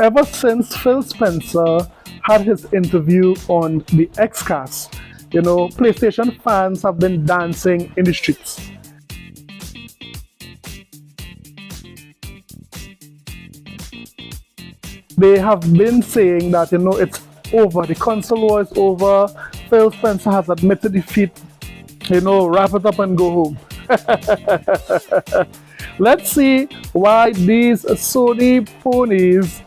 Ever since Phil Spencer had his interview on the Xcast, PlayStation fans have been dancing in the streets. They have been saying that, it's over, the console war is over, Phil Spencer has admitted defeat, wrap it up and go home. Let's see why these Sony ponies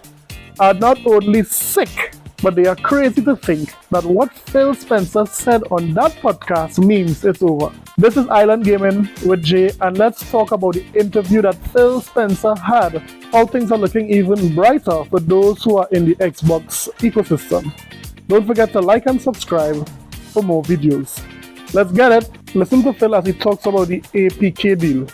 are not only sick, but they are crazy to think that what Phil Spencer said on that podcast means it's over. This is Island Gaming with Jay, and let's talk about the interview that Phil Spencer had. How things are looking even brighter for those who are in the Xbox ecosystem. Don't forget to like and subscribe for more videos. Let's get it. Listen to Phil as he talks about the APK deal.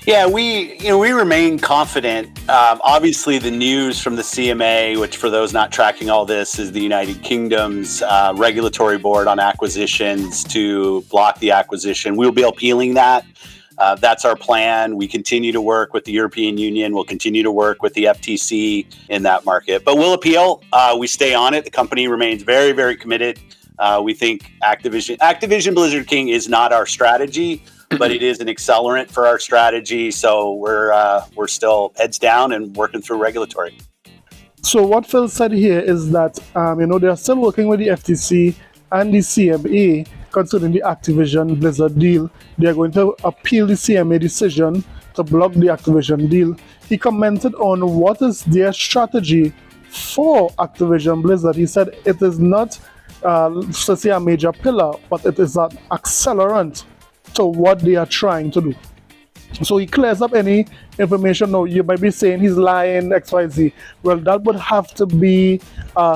Yeah, we remain confident. Obviously, the news from the CMA, which for those not tracking all this, is the United Kingdom's regulatory board on acquisitions to block the acquisition. We'll be appealing that. That's our plan. We continue to work with the European Union. We'll continue to work with the FTC in that market. But we'll appeal. We stay on it. The company remains very, very committed. We think Activision Blizzard King is not our strategy, but it is an accelerant for our strategy. So we're still heads down and working through regulatory. So what Phil said here is that they are still working with the FTC and the CMA concerning the Activision Blizzard deal. They are going to appeal the CMA decision to block the Activision deal. He commented on what is their strategy for Activision Blizzard. He said it is not to say a major pillar, but it is an accelerant to what they are trying to do. So he clears up any information. Now, you might be saying he's lying, XYZ. Well, that would have to be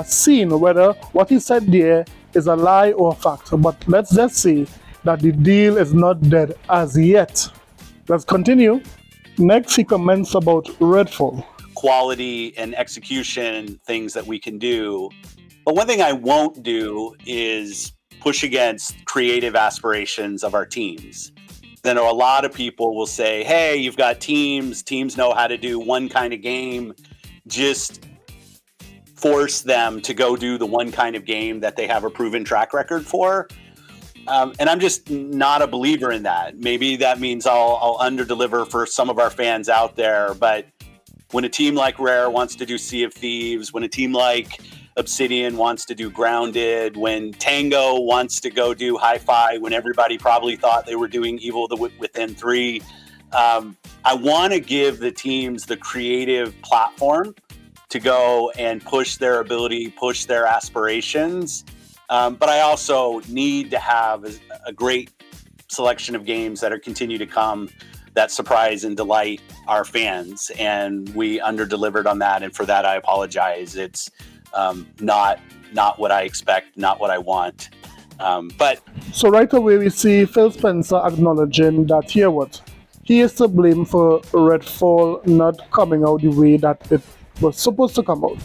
seen whether what he said there is a lie or a fact. But let's just say that the deal is not dead as yet. Let's continue. Next, he comments about Redfall. Quality and execution, things that we can do. But one thing I won't do is push against creative aspirations of our teams. Then a lot of people will say, hey, you've got teams know how to do one kind of game. Just force them to go do the one kind of game that they have a proven track record for. And I'm just not a believer in that. Maybe that means I'll underdeliver for some of our fans out there. But when a team like Rare wants to do Sea of Thieves, when a team like Obsidian wants to do Grounded, when Tango wants to go do Hi-Fi, when everybody probably thought they were doing Evil Within 3, I want to give the teams the creative platform to go and push their ability, push their aspirations. But I also need to have a great selection of games that are continue to come that surprise and delight our fans. And we under-delivered on that. And for that, I apologize. It's not what I expect, not what I want. But so right away we see Phil Spencer acknowledging that he is to blame for Redfall not coming out the way that it was supposed to come out.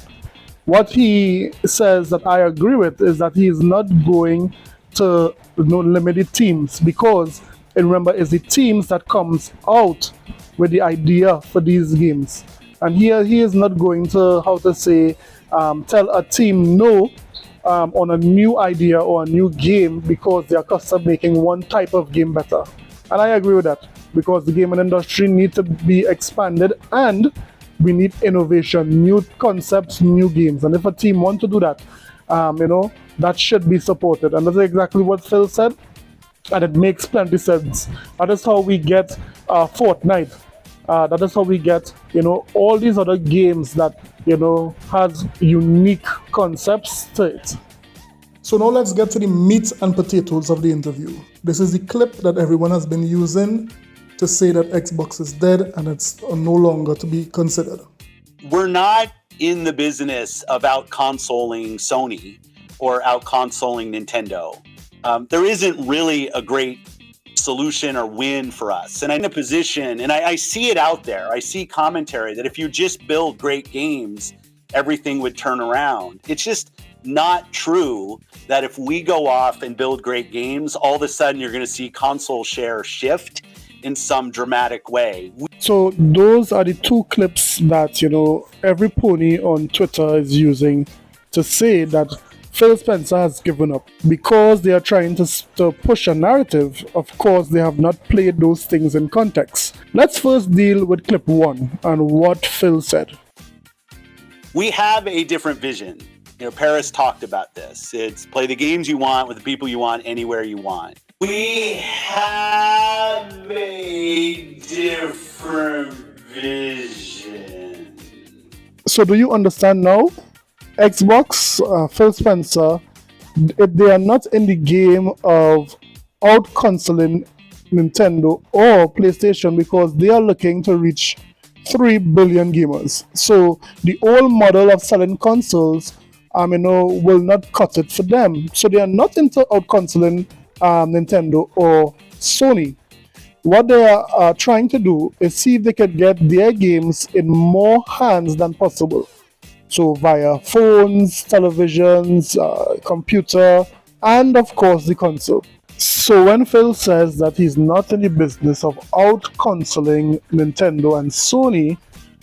What he says that I agree with is that he is not going to limit the teams, because remember, it's the teams that comes out with the idea for these games. And here he is not going to, tell a team no on a new idea or a new game because they are custom making one type of game better. And I agree with that, because the gaming industry needs to be expanded and we need innovation, new concepts, new games. And if a team wants to do that, that should be supported. And that's exactly what Phil said. And it makes plenty sense. That is how we get Fortnite. That is how we get, all these other games that, has unique concepts to it. So now let's get to the meat and potatoes of the interview. This is the clip that everyone has been using to say that Xbox is dead and it's no longer to be considered. We're not in the business of out-consoling Sony or out-consoling Nintendo. There isn't really a great solution or win for us. And I'm in a position, and I see it out there, I see commentary that if you just build great games, everything would turn around. It's just not true that if we go off and build great games, all of a sudden you're going to see console share shift in some dramatic way. So those are the two clips that every pony on Twitter is using to say that Phil Spencer has given up because they are trying to push a narrative. Of course, they have not played those things in context. Let's first deal with clip 1 and what Phil said. We have a different vision. Paris talked about this. It's play the games you want with the people you want, anywhere you want. We have a different vision. So do you understand now? Xbox, Phil Spencer, they are not in the game of out-consoling Nintendo or PlayStation because they are looking to reach 3 billion gamers. So the old model of selling consoles will not cut it for them. So they are not into out-consoling Nintendo or Sony. What they are trying to do is see if they can get their games in more hands than possible. So via phones, televisions, computer, and of course the console. So when Phil says that he's not in the business of out-consoling Nintendo and Sony,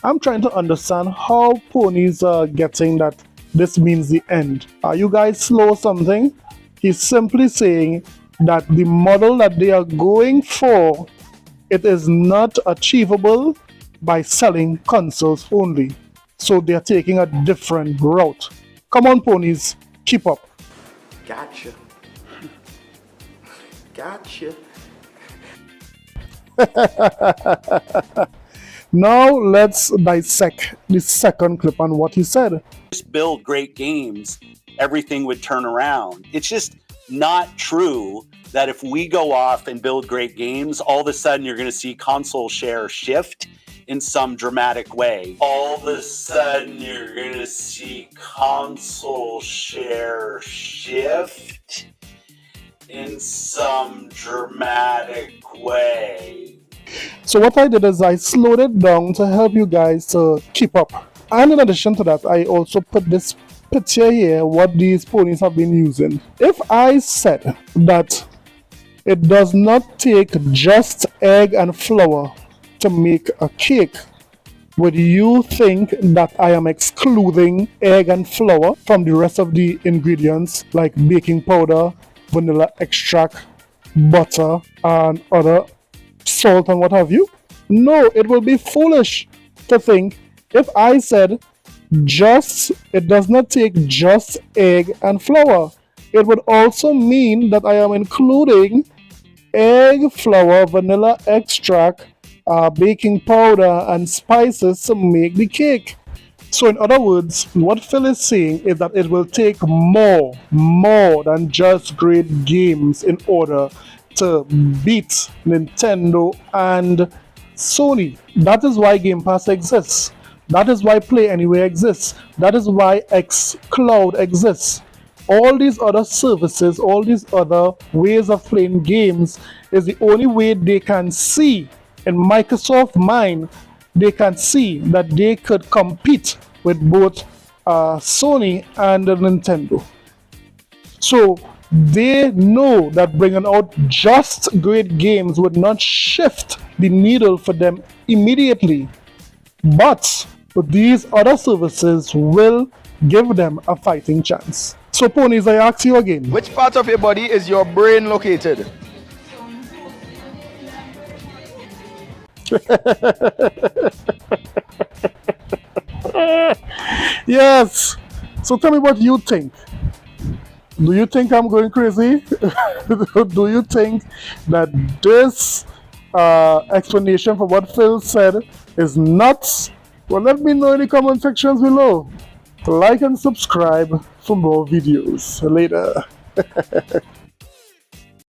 I'm trying to understand how ponies are getting that this means the end. Are you guys slow or something? He's simply saying that the model that they are going for, it is not achievable by selling consoles only. So they are taking a different route. Come on, ponies, keep up. Gotcha. Gotcha. Now let's dissect the second clip on what he said. Just build great games, everything would turn around. It's just not true that if we go off and build great games, all of a sudden you're going to see console share shift in some dramatic way. All of a sudden you're going to see console share shift in some dramatic way. So what I did is I slowed it down to help you guys to keep up. And in addition to that, I also put this picture here, what these ponies have been using. If I said that it does not take just egg and flour to make a cake, would you think that I am excluding egg and flour from the rest of the ingredients like baking powder, vanilla extract, butter, and other salt and what have you? No, it will be foolish to think if I said it does not take just egg and flour. It would also mean that I am including egg, flour, vanilla extract, baking powder, and spices to make the cake. So in other words, what Phil is saying is that it will take more than just great games in order to beat Nintendo and Sony. That is why Game Pass exists. That is why Play Anywhere exists. That is why xCloud exists. All these other services, all these other ways of playing games is the only way they can see, in Microsoft mind, they can see that they could compete with both Sony and Nintendo. So they know that bringing out just great games would not shift the needle for them immediately. But these other services will give them a fighting chance. So ponies, I ask you again. Which part of your body is your brain located? Yes. So tell me what you think. Do you think I'm going crazy? Do you think that this explanation for what Phil said is nuts? Well, let me know in the comment sections below. Like and subscribe for more videos. Later.